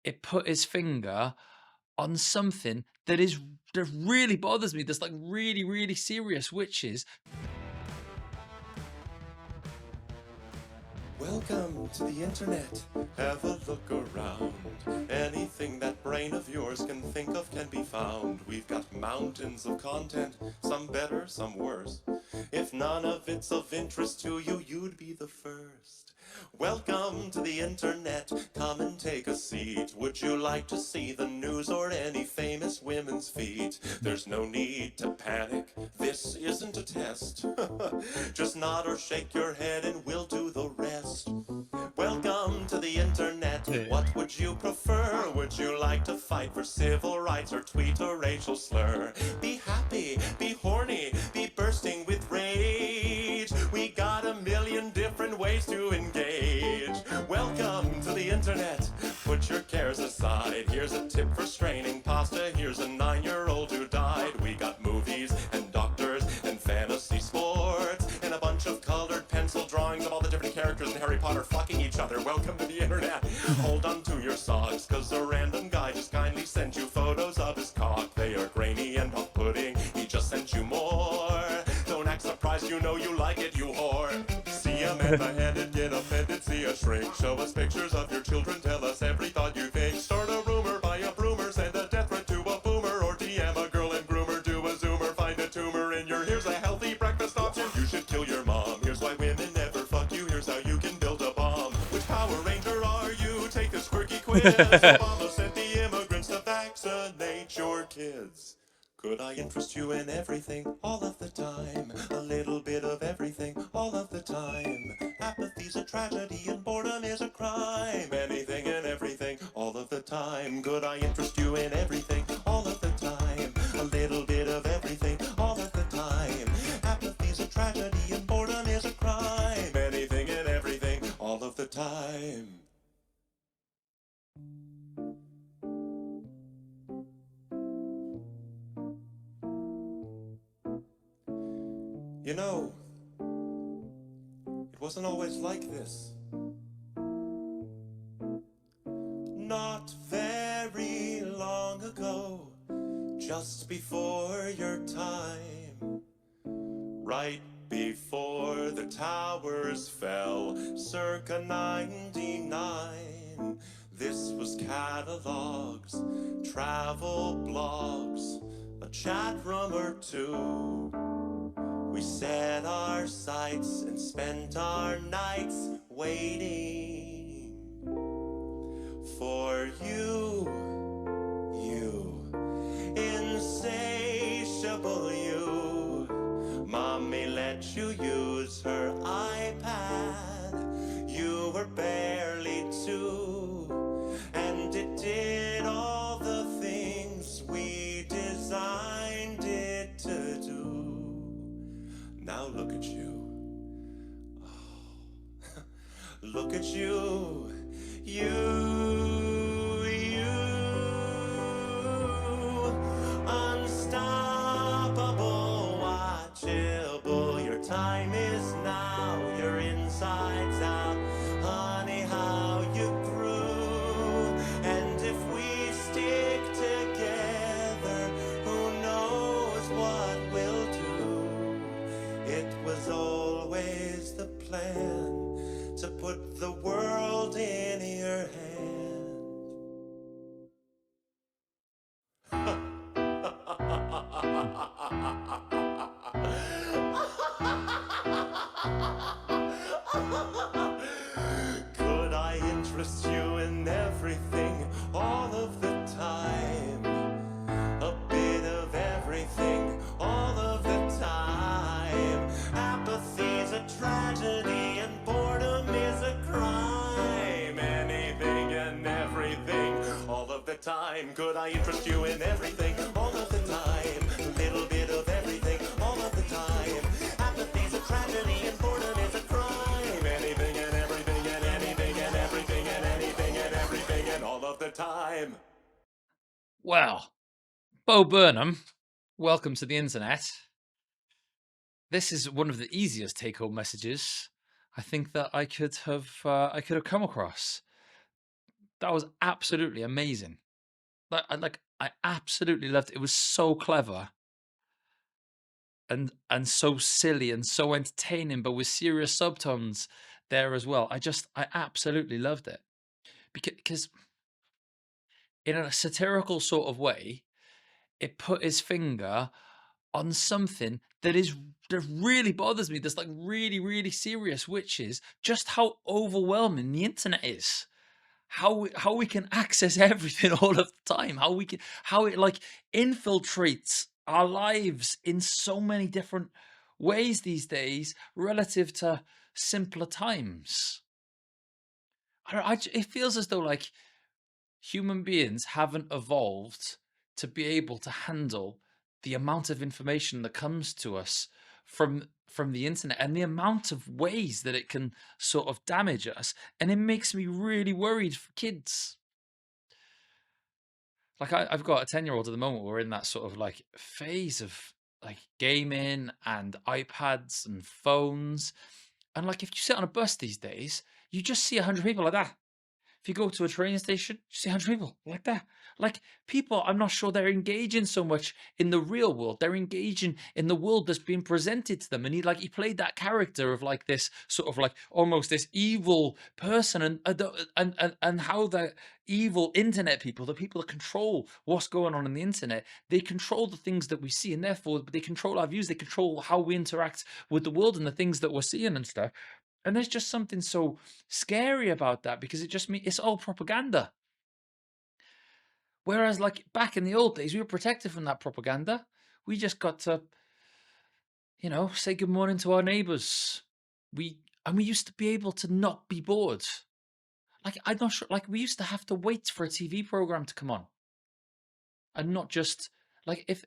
it put his finger on something that really bothers me. That's like really, really serious, which is Welcome to the internet. Have a look around. Anything that brain of yours can think of can be found. We've got mountains of content, some better, some worse. If none of it's of interest to you, you'd be the first. Welcome to the internet. Come and take a seat. Would you like to see the news or any famous women's feet? There's no need to panic. This isn't a test. Just nod or shake your head and we'll do the rest. Welcome to the internet. What would you prefer? Would you like to fight for civil rights or tweet a racial slur? Be happy, be horny, be bursting with rage. We got a million different ways to engage. Welcome to the internet. Put your cares aside. Here's a tip for straining pasta. Here's a 9-year-old who died. We got movies and doctors and fantasy sports and a bunch of colored pencil drawings of all the different characters in Harry Potter fucking each other. Welcome to the internet. Hold on to your socks, cause a random guy just kindly sent you photos of his cock. They are grainy and off-putting. He just sent you more. Don't act surprised, you know you like it, you whore. See a man beheaded, get offended, see a shrink. Show us pictures of your children, tell us every thought you think. Start a rumor, buy a broomer, send a death threat to a boomer, or DM a girl and groomer, do a zoomer, find a tumor in your. Here's a healthy breakfast option. You should kill your mom. Here's why women never fuck you. Here's how you can build a bomb. Which Power Ranger are you? Take this quirky quiz. Obama sent the immigrants to vaccinate your kids. Could I interest you in everything, all of the time? A little bit of everything, all of the time. Apathy's a tragedy and boredom is a crime. Anything and everything, all of the time. Could I interest you in everything, all of the time? A little bit of everything, all of the time. Apathy's a tragedy and boredom is a crime. Anything and everything, all of the time. You know, it wasn't always like this. Not very long ago, just before your time, right before the towers fell, circa 99. This was catalogs, travel blogs, a chat room or two. We set our sights and spent our nights waiting for you, insatiable you. Mommy let you use her iPad. You were barely 2, and it did all the things we designed it to do. Now look at you. Oh. Look at you. Unstoppable, watchable. Your time is now. Your insides out. Honey, how you grew. And if we stick together, who knows what we'll do. It was always the plan to put the world in your hand. Could I interest you in everything, all of the time? A bit of everything, all of the time. Apathy's a tragedy and boredom is a crime. Anything and everything, all of the time. Could I interest you in everything, all of the time? A little bit of everything, all of the time. Apathy's a tragedy and boredom is a crime. Anything and everything and anything and everything and anything and everything and all of the time. well, Bo Burnham. Welcome to the internet. This is one of the easiest take-home messages I think that I could have come across. That was absolutely amazing. I absolutely loved it. It was so clever and so silly and so entertaining, but with serious subtones there as well. I absolutely loved it because in a satirical sort of way, it put his finger on something that really bothers me. That's like really, really serious, which is just how overwhelming the internet is. How we can access everything all of the time. How it like infiltrates our lives in so many different ways these days relative to simpler times. It feels as though like human beings haven't evolved to be able to handle the amount of information that comes to us from the internet and the amount of ways that it can sort of damage us, and it makes me really worried for kids. Like I've got a 10-year-old at the moment. We're in that sort of like phase of like gaming and iPads and phones, and like if you sit on a bus these days, you just see 100 people like that. If you go to a train station, you see 100 people like that. Like people, I'm not sure they're engaging so much in the real world. They're engaging in the world that's being presented to them. And he played that character of like this sort of like almost this evil person, and how the evil internet people, the people that control what's going on the internet, they control the things that we see, and therefore they control our views. They control how we interact with the world and the things that we're seeing and stuff. And there's just something so scary about that because it just means it's all propaganda. Whereas, like back in the old days, we were protected from that propaganda. We just got to, say good morning to our neighbors. We used to be able to not be bored. Like I'm not sure. Like we used to have to wait for a TV program to come on, and not just like if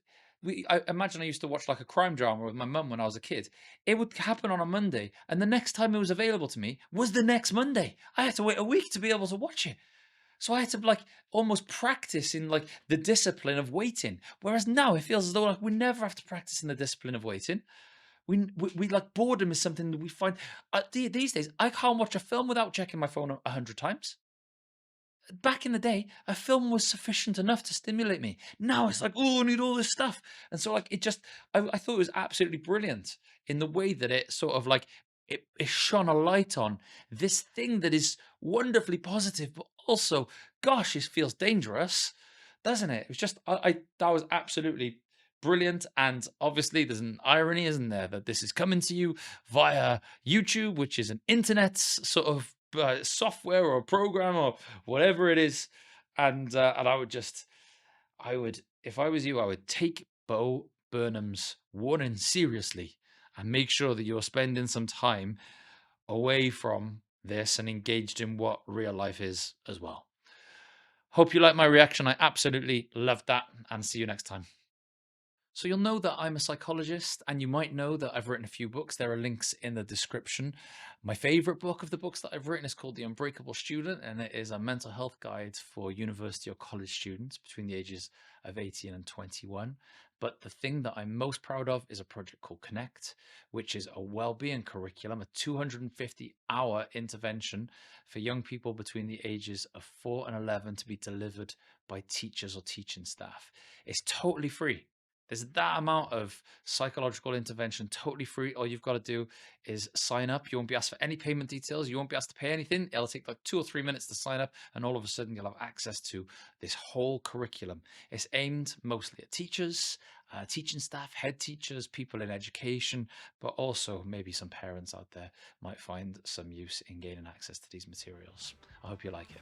I imagine I used to watch like a crime drama with my mum when I was a kid. It would happen on a Monday, and the next time it was available to me was the next Monday. I had to wait a week to be able to watch it. So I had to like almost practice in like the discipline of waiting. Whereas now it feels as though like we never have to practice in the discipline of waiting. We like boredom is something that we find these days. I can't watch a film without checking my phone 100 times. Back in the day, a film was sufficient enough to stimulate me. Now it's like, oh, I need all this stuff. And so like it just I thought it was absolutely brilliant in the way that it sort of like it shone a light on this thing that is wonderfully positive, but also, gosh, it feels dangerous, doesn't it? It was just I that was absolutely brilliant. And obviously there's an irony, isn't there, that this is coming to you via YouTube, which is an internet sort of software or program or whatever it is. And I would, if I was you, I would take Bo Burnham's warning seriously and make sure that you're spending some time away from this and engaged in what real life is as well. Hope you like my reaction. I absolutely loved that, and see you next time. So you'll know that I'm a psychologist, and you might know that I've written a few books. There are links in the description. My favorite book of the books that I've written is called The Unbreakable Student, and it is a mental health guide for university or college students between the ages of 18 and 21. But the thing that I'm most proud of is a project called Connect, which is a well-being curriculum, a 250-hour intervention for young people between the ages of 4 and 11 to be delivered by teachers or teaching staff. It's totally free. There's that amount of psychological intervention totally free. All you've got to do is sign up. You won't be asked for any payment details. You won't be asked to pay anything. It'll take like 2 or 3 minutes to sign up, and all of a sudden you'll have access to this whole curriculum. It's aimed mostly at teachers, teaching staff, head teachers, people in education, but also maybe some parents out there might find some use in gaining access to these materials. I hope you like it.